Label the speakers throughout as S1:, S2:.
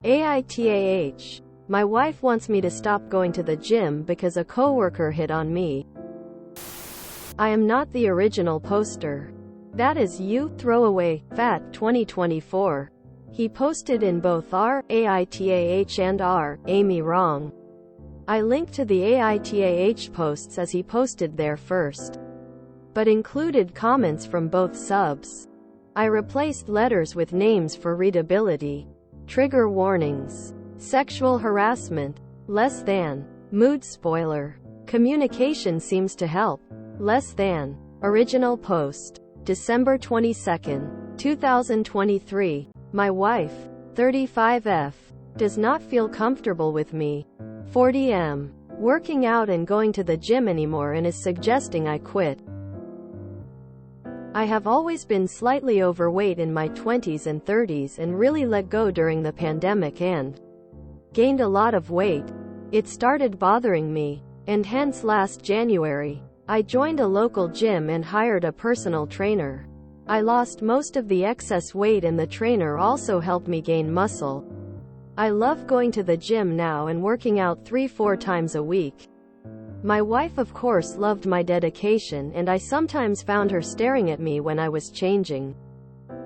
S1: AITAH. My wife wants me to stop going to the gym because a coworker hit on me. I am not the original poster. That is you, throwaway, fat, 2024. He posted in both r, AITAH and r, Amy wrong. I linked to the AITAH posts as he posted there first, but included comments from both subs. I replaced letters with names for readability. Trigger warnings. Sexual harassment. Less than. Mood spoiler. Communication seems to help. Less than. Original post. December 22, 2023. My wife, 35F, does not feel comfortable with me, 40M, working out and going to the gym anymore and is suggesting I quit. I have always been slightly overweight in my 20s and 30s and really let go during the pandemic and gained a lot of weight. It started bothering me, and hence last January, I joined a local gym and hired a personal trainer. I lost most of the excess weight and the trainer also helped me gain muscle. I love going to the gym now and working out 3-4 times a week. My wife of course loved my dedication and I sometimes found her staring at me when I was changing,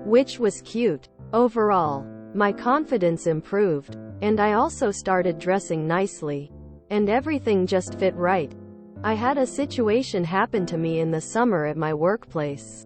S1: which was cute. Overall, my confidence improved, and I also started dressing nicely, and everything just fit right. I had a situation happen to me in the summer at my workplace.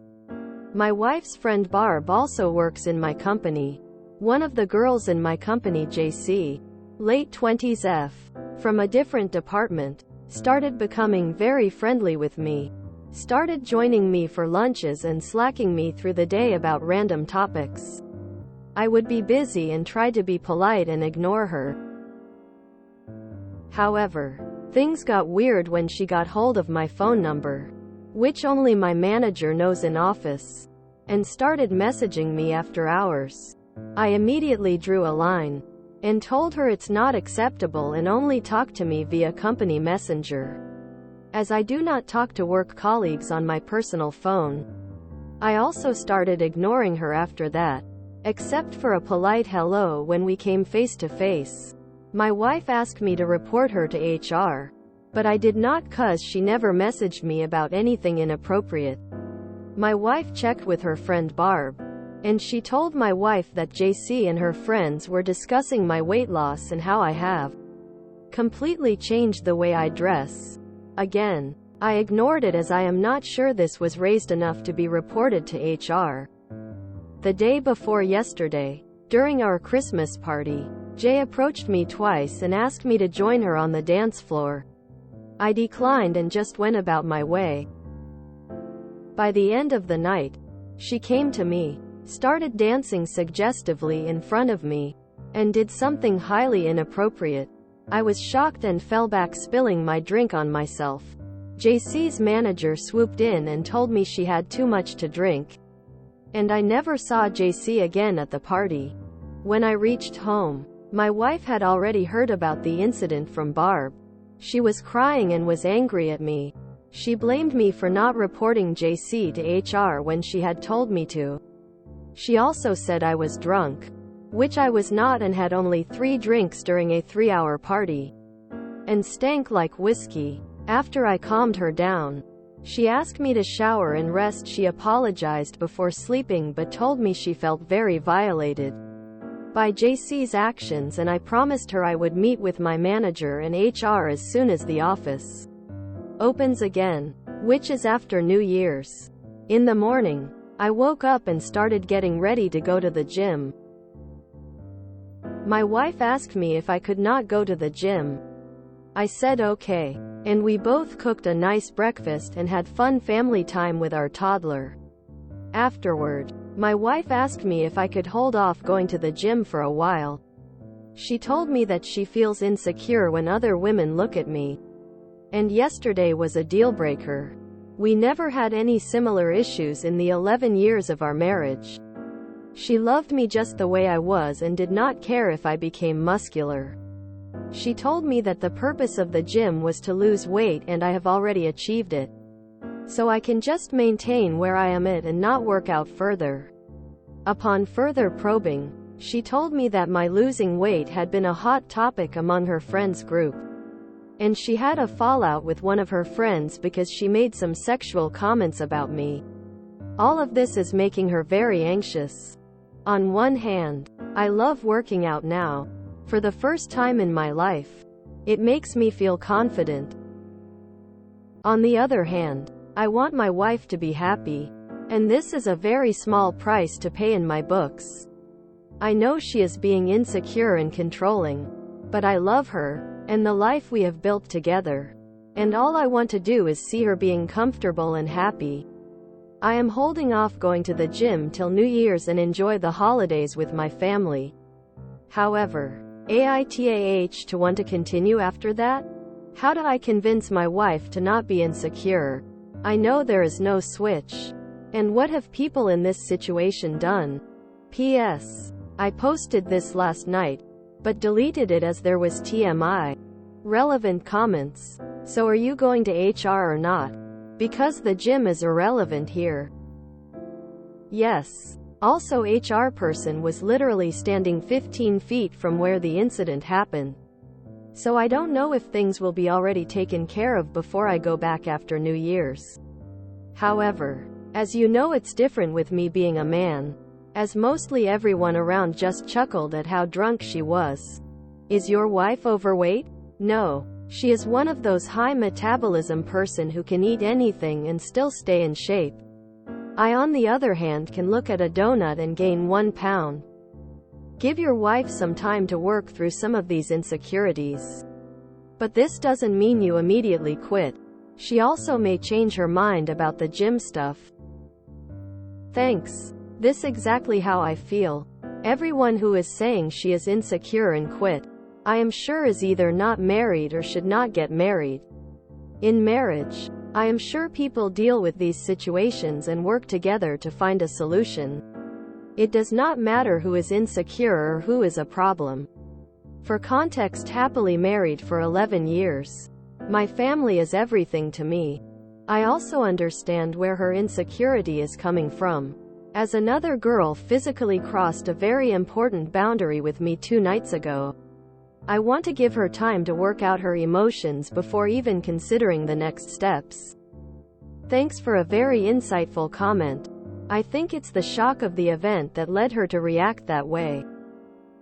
S1: My wife's friend Barb also works in my company. One of the girls in my company, JC, late 20s F, from a different department, started becoming very friendly with me, started joining me for lunches and slacking me through the day about random topics. I would be busy and try to be polite and ignore her. However, things got weird when she got hold of my phone number, which only my manager knows in office, and started messaging me after hours. I immediately drew a line and told her it's not acceptable and only talk to me via company messenger, as I do not talk to work colleagues on my personal phone. I also started ignoring her after that, except for a polite hello when we came face to face. My wife asked me to report her to HR, but I did not cause she never messaged me about anything inappropriate. My wife checked with her friend Barb, and she told my wife that JC and her friends were discussing my weight loss and how I have completely changed the way I dress. Again, I ignored it as I am not sure this was raised enough to be reported to HR. The day before yesterday, during our Christmas party, Jay approached me twice and asked me to join her on the dance floor. I declined and just went about my way. By the end of the night, she came to me, started dancing suggestively in front of me, and did something highly inappropriate. I was shocked and fell back, spilling my drink on myself. JC's manager swooped in and told me she had too much to drink, and I never saw JC again at the party. When I reached home, my wife had already heard about the incident from Barb. She was crying and was angry at me. She blamed me for not reporting JC to HR when she had told me to. She also said I was drunk, which I was not, and had only 3 drinks during a 3-hour party, and stank like whiskey. After I calmed her down, she asked me to shower and rest. She apologized before sleeping but told me she felt very violated by JC's actions, and I promised her I would meet with my manager and HR as soon as the office opens again, which is after New Year's. In the morning, I woke up and started getting ready to go to the gym. My wife asked me if I could not go to the gym. I said okay, and we both cooked a nice breakfast and had fun family time with our toddler. Afterward, my wife asked me if I could hold off going to the gym for a while. She told me that she feels insecure when other women look at me, and yesterday was a deal breaker. We never had any similar issues in the 11 years of our marriage. She loved me just the way I was and did not care if I became muscular. She told me that the purpose of the gym was to lose weight, and I have already achieved it, so I can just maintain where I am at and not work out further. Upon further probing, She told me that my losing weight had been a hot topic among her friends group, and she had a fallout with one of her friends because she made some sexual comments about me. All of this is making her very anxious. On one hand, I love working out now. For the first time in my life, it makes me feel confident. On the other hand, I want my wife to be happy, and this is a very small price to pay in my books. I know she is being insecure and controlling, but I love her, and the life we have built together, and all I want to do is see her being comfortable and happy. I am holding off going to the gym till New Year's and enjoy the holidays with my family. However, AITAH to want to continue after that? How do I convince my wife to not be insecure? I know there is no switch. And what have people in this situation done? P.S. I posted this last night, but deleted it as there was TMI. Relevant comments. So are you going to HR or not? Because the gym is irrelevant here. Yes. Also, HR person was literally standing 15 feet from where the incident happened. So I don't know if things will be already taken care of before I go back after New Year's. However, as you know, it's different with me being a man, as mostly everyone around just chuckled at how drunk she was. Is your wife overweight? No. She is one of those high metabolism person who can eat anything and still stay in shape. I, on the other hand, can look at a donut and gain 1 pound. Give your wife some time to work through some of these insecurities. But this doesn't mean you immediately quit. She also may change her mind about the gym stuff. Thanks. This exactly how I feel. Everyone who is saying she is insecure and quit, I am sure is either not married or should not get married. In marriage, I am sure people deal with these situations and work together to find a solution. It does not matter who is insecure or who is a problem. For context, happily married for 11 years. My family is everything to me. I also understand where her insecurity is coming from, as another girl physically crossed a very important boundary with me 2 nights ago. I want to give her time to work out her emotions before even considering the next steps. Thanks for a very insightful comment. I think it's the shock of the event that led her to react that way.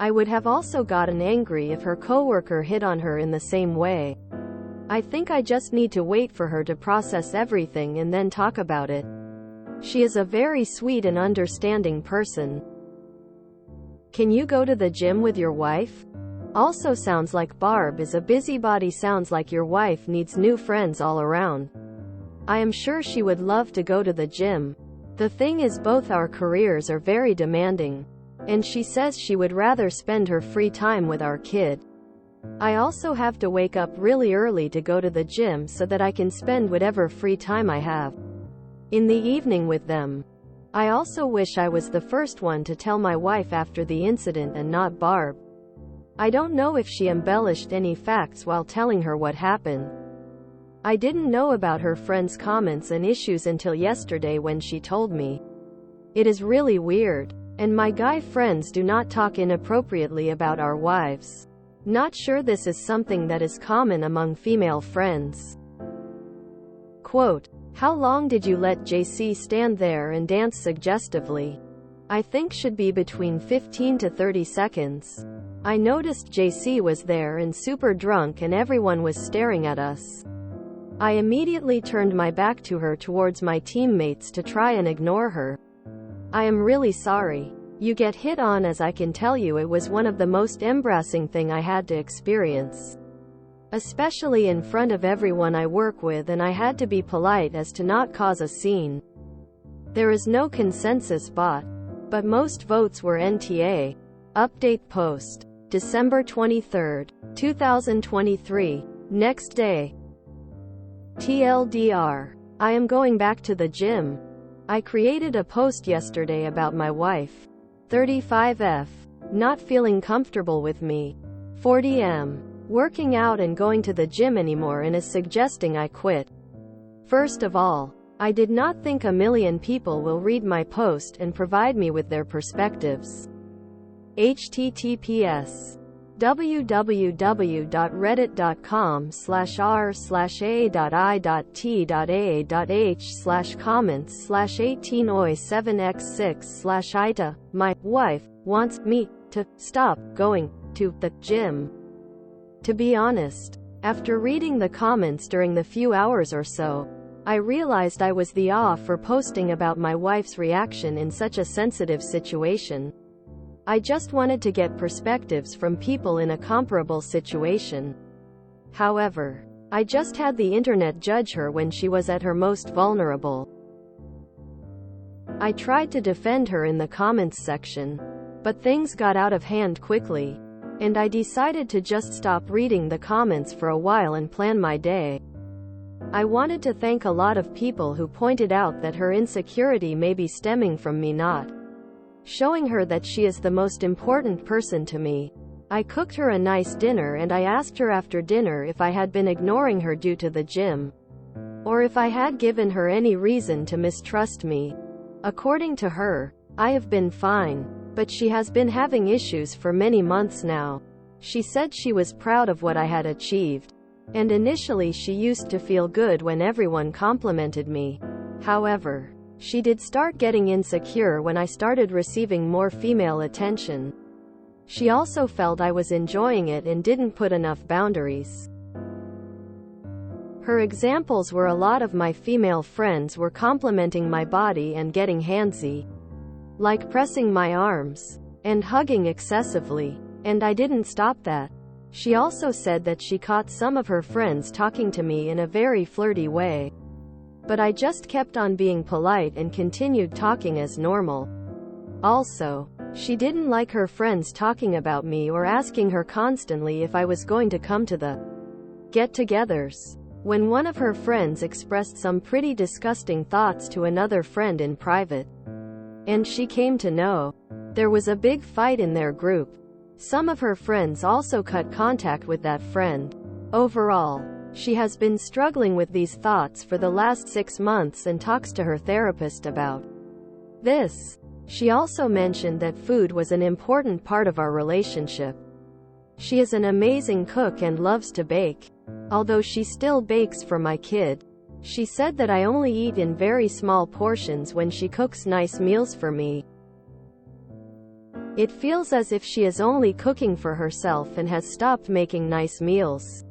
S1: I would have also gotten angry if her coworker hit on her in the same way. I think I just need to wait for her to process everything and then talk about it. She is a very sweet and understanding person. Can you go to the gym with your wife? Also sounds like Barb is a busybody. Sounds like your wife needs new friends all around. I am sure she would love to go to the gym. The thing is, both our careers are very demanding, and she says she would rather spend her free time with our kid. I also have to wake up really early to go to the gym so that I can spend whatever free time I have in the evening with them. I also wish I was the first one to tell my wife after the incident and not Barb. I don't know if she embellished any facts while telling her what happened. I didn't know about her friend's comments and issues until yesterday when she told me. It is really weird. And my guy friends do not talk inappropriately about our wives. Not sure this is something that is common among female friends. Quote, how long did you let JC stand there and dance suggestively? I think should be between 15 to 30 seconds. I noticed JC was there and super drunk and everyone was staring at us. I immediately turned my back to her towards my teammates to try and ignore her. I am really sorry. You get hit on, as I can tell you it was one of the most embarrassing thing I had to experience. Especially in front of everyone I work with, and I had to be polite as to not cause a scene. There is no consensus but most votes were NTA. Update post. December 23, 2023. Next day. TLDR. I am going back to the gym. I created a post yesterday about my wife. 35F. Not feeling comfortable with me. 40M. Working out and going to the gym anymore and is suggesting I quit. First of all, I did not think a million people will read my post and provide me with their perspectives. https www.reddit.com/r/a.i.t.a.h/comments/18oi7x6/AITAH. My wife wants me to stop going to the gym. To be honest, after reading the comments during the few hours or so, I realized I was the off for posting about my wife's reaction in such a sensitive situation. I just wanted to get perspectives from people in a comparable situation. However, I just had the internet judge her when she was at her most vulnerable. I tried to defend her in the comments section, but things got out of hand quickly, and I decided to just stop reading the comments for a while and plan my day. I wanted to thank a lot of people who pointed out that her insecurity may be stemming from me not showing her that she is the most important person to me. I cooked her a nice dinner and I asked her after dinner if I had been ignoring her due to the gym, or if I had given her any reason to mistrust me. According to her, I have been fine, but she has been having issues for many months now. She said she was proud of what I had achieved, and initially she used to feel good when everyone complimented me. However, she did start getting insecure when I started receiving more female attention. She also felt I was enjoying it and didn't put enough boundaries. Her examples were a lot of my female friends were complimenting my body and getting handsy, like pressing my arms and hugging excessively, and I didn't stop that. She also said that she caught some of her friends talking to me in a very flirty way, but I just kept on being polite and continued talking as normal. Also, she didn't like her friends talking about me or asking her constantly if I was going to come to the get-togethers. When one of her friends expressed some pretty disgusting thoughts to another friend in private, and she came to know, there was a big fight in their group. Some of her friends also cut contact with that friend. Overall, she has been struggling with these thoughts for the last 6 months and talks to her therapist about this. She also mentioned that food was an important part of our relationship. She is an amazing cook and loves to bake. Although she still bakes for my kid, she said that I only eat in very small portions when she cooks nice meals for me. It feels as if she is only cooking for herself and has stopped making nice meals.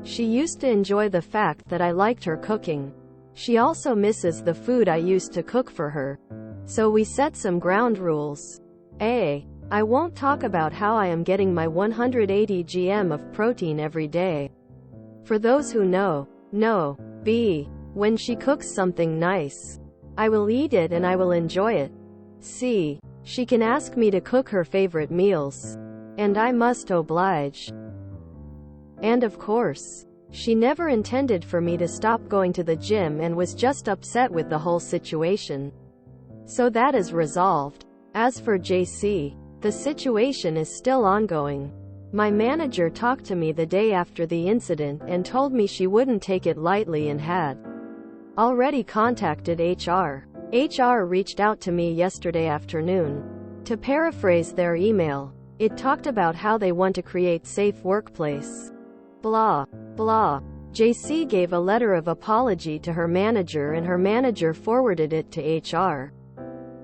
S1: She used to enjoy the fact that I liked her cooking. She also misses the food I used to cook for her. So we set some ground rules. A. I won't talk about how I am getting my 180 grams of protein every day. For those who know. B. When she cooks something nice, I will eat it and I will enjoy it. C. She can ask me to cook her favorite meals, and I must oblige. And of course, she never intended for me to stop going to the gym and was just upset with the whole situation. So that is resolved. As for JC, the situation is still ongoing. My manager talked to me the day after the incident and told me she wouldn't take it lightly and had already contacted HR. HR reached out to me yesterday afternoon. To paraphrase their email, it talked about how they want to create safe workplace. Blah, blah. JC gave a letter of apology to her manager and her manager forwarded it to HR.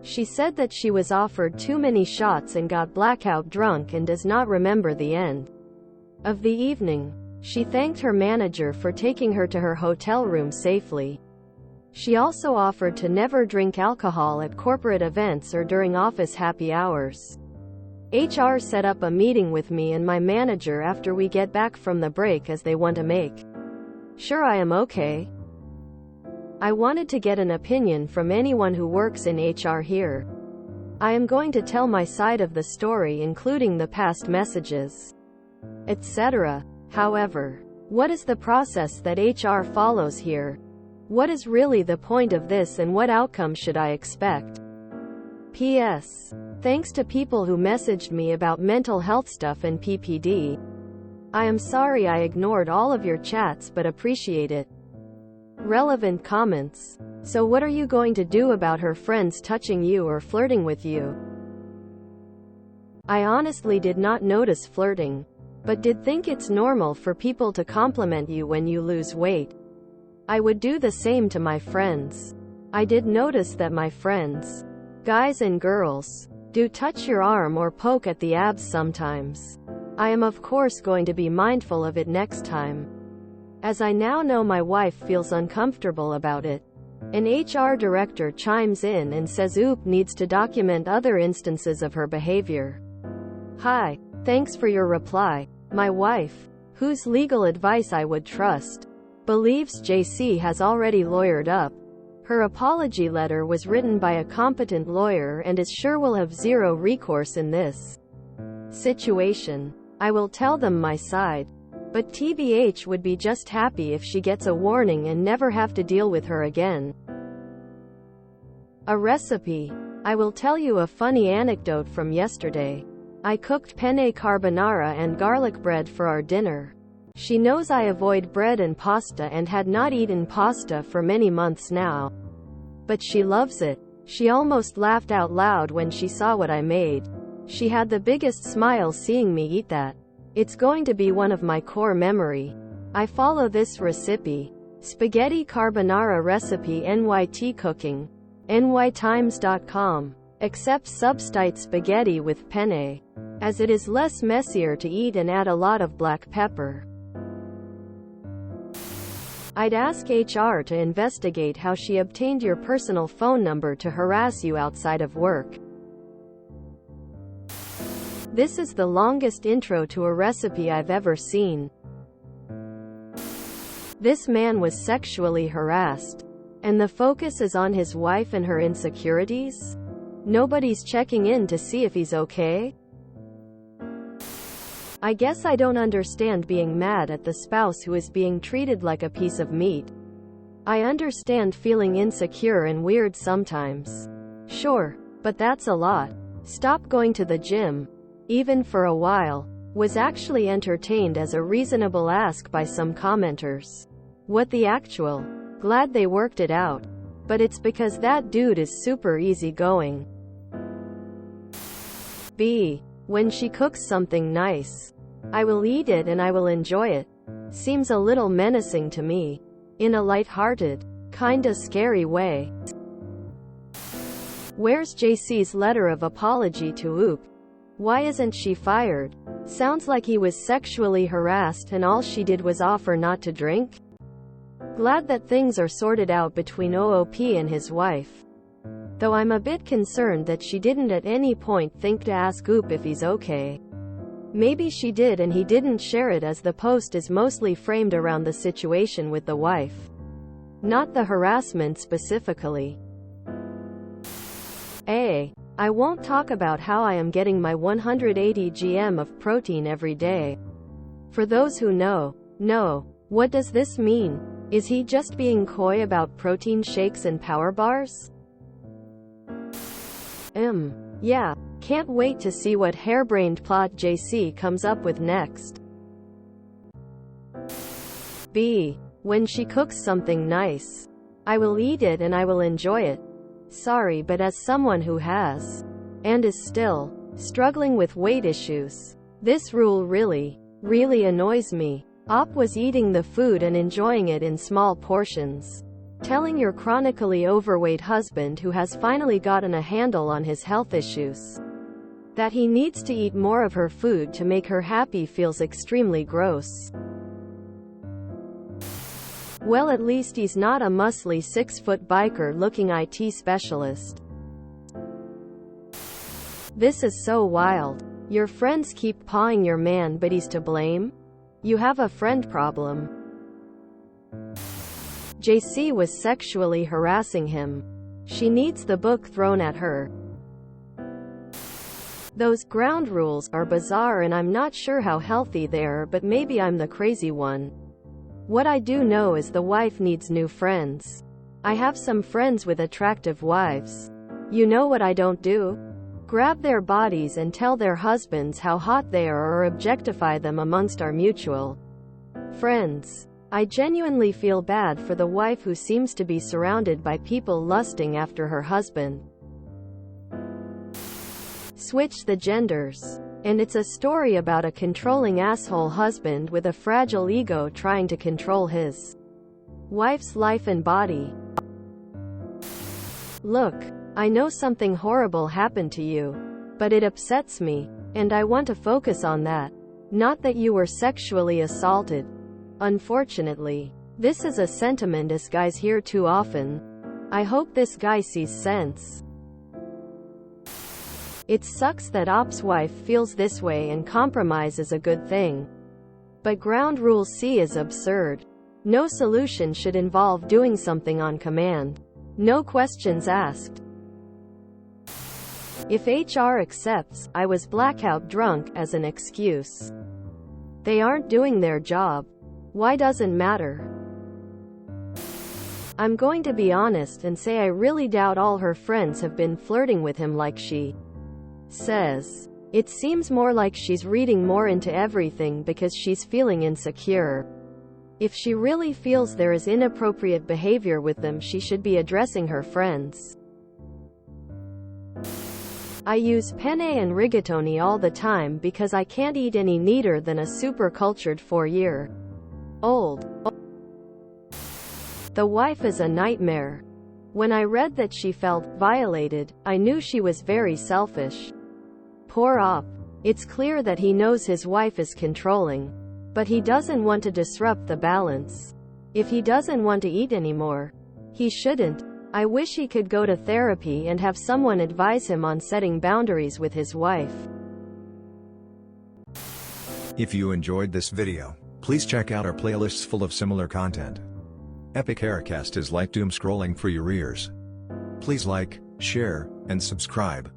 S1: She said that she was offered too many shots and got blackout drunk and does not remember the end of the evening. She thanked her manager for taking her to her hotel room safely. She also offered to never drink alcohol at corporate events or during office happy hours. HR set up a meeting with me and my manager after we get back from the break as they want to make sure I am okay. I wanted to get an opinion from anyone who works in HR here. I am going to tell my side of the story including the past messages, etc. However, what is the process that HR follows here? What is really the point of this and what outcome should I expect? P.S. Thanks to people who messaged me about mental health stuff and PPD. I am sorry I ignored all of your chats but appreciate it. Relevant comments. So what are you going to do about her friends touching you or flirting with you? I honestly did not notice flirting, but did think it's normal for people to compliment you when you lose weight. I would do the same to my friends. I did notice that my friends, guys and girls, do touch your arm or poke at the abs sometimes. I am of course going to be mindful of it next time, as I now know my wife feels uncomfortable about it. An HR director chimes in and says OOP needs to document other instances of her behavior. Hi, thanks for your reply. My wife, whose legal advice I would trust, believes JC has already lawyered up. Her apology letter was written by a competent lawyer and is sure will have zero recourse in this situation. I will tell them my side, but TBH would be just happy if she gets a warning and never have to deal with her again. A recipe. I will tell you a funny anecdote from yesterday. I cooked penne carbonara and garlic bread for our dinner. She knows I avoid bread and pasta and had not eaten pasta for many months now. But she loves it. She almost laughed out loud when she saw what I made. She had the biggest smile seeing me eat that. It's going to be one of my core memory. I follow this recipe. Spaghetti carbonara recipe NYT cooking. nytimes.com. Accept substitute spaghetti with penne, as it is less messier to eat and add a lot of black pepper. I'd ask HR to investigate how she obtained your personal phone number to harass you outside of work. This is the longest intro to a recipe I've ever seen. This man was sexually harassed, and the focus is on his wife and her insecurities? Nobody's checking in to see if he's okay? I guess I don't understand being mad at the spouse who is being treated like a piece of meat. I understand feeling insecure and weird sometimes. Sure, but that's a lot. Stop going to the gym, even for a while, was actually entertained as a reasonable ask by some commenters. What the actual? Glad they worked it out. But it's because that dude is super easygoing. B. When she cooks something nice, I will eat it and I will enjoy it. Seems a little menacing to me. In a light-hearted, kinda scary way. Where's JC's letter of apology to OOP? Why isn't she fired? Sounds like he was sexually harassed and all she did was offer not to drink? Glad that things are sorted out between OOP and his wife. Though I'm a bit concerned that she didn't at any point think to ask OOP if he's okay. Maybe she did and he didn't share it, as the post is mostly framed around the situation with the wife, not the harassment specifically. A. I won't talk about how I am getting my 180 grams of protein every day. For those who know, what does this mean? Is he just being coy about protein shakes and power bars? Yeah. Can't wait to see what harebrained plot JC comes up with next. B. When she cooks something nice, I will eat it and I will enjoy it. Sorry, but as someone who has, and is still, struggling with weight issues, this rule really annoys me. OP was eating the food and enjoying it in small portions. Telling your chronically overweight husband, who has finally gotten a handle on his health issues, that he needs to eat more of her food to make her happy feels extremely gross. Well, at least he's not a muscly 6-foot biker-looking IT specialist. This is so wild. Your friends keep pawing your man but he's to blame? You have a friend problem. JC was sexually harassing him. She needs the book thrown at her. Those ground rules are bizarre and I'm not sure how healthy they are, but maybe I'm the crazy one. What I do know is the wife needs new friends. I have some friends with attractive wives. You know what I don't do? Grab their bodies and tell their husbands how hot they are or objectify them amongst our mutual friends. I genuinely feel bad for the wife who seems to be surrounded by people lusting after her husband. Switch the genders. And it's a story about a controlling asshole husband with a fragile ego trying to control his wife's life and body. Look, I know something horrible happened to you, but it upsets me, and I want to focus on that. Not that you were sexually assaulted. Unfortunately, this is a sentiment us guys hear too often. I hope this guy sees sense. It sucks that Op's wife feels this way and compromise is a good thing. But ground rule C is absurd. No solution should involve doing something on command. No questions asked. If HR accepts, I was blackout drunk as an excuse. They aren't doing their job. Why doesn't matter? I'm going to be honest and say I really doubt all her friends have been flirting with him like she says. It seems more like she's reading more into everything because she's feeling insecure. If she really feels there is inappropriate behavior with them, she should be addressing her friends. I use penne and rigatoni all the time because I can't eat any neater than a super cultured 4-year-old. The wife is a nightmare. When I read that she felt violated, I knew she was very selfish. Poor Op. It's clear that he knows his wife is controlling, but he doesn't want to disrupt the balance. If he doesn't want to eat anymore, he shouldn't. I wish he could go to therapy and have someone advise him on setting boundaries with his wife.
S2: If you enjoyed this video, please check out our playlists full of similar content. Epic Haircast is like doom scrolling for your ears. Please like, share, and subscribe.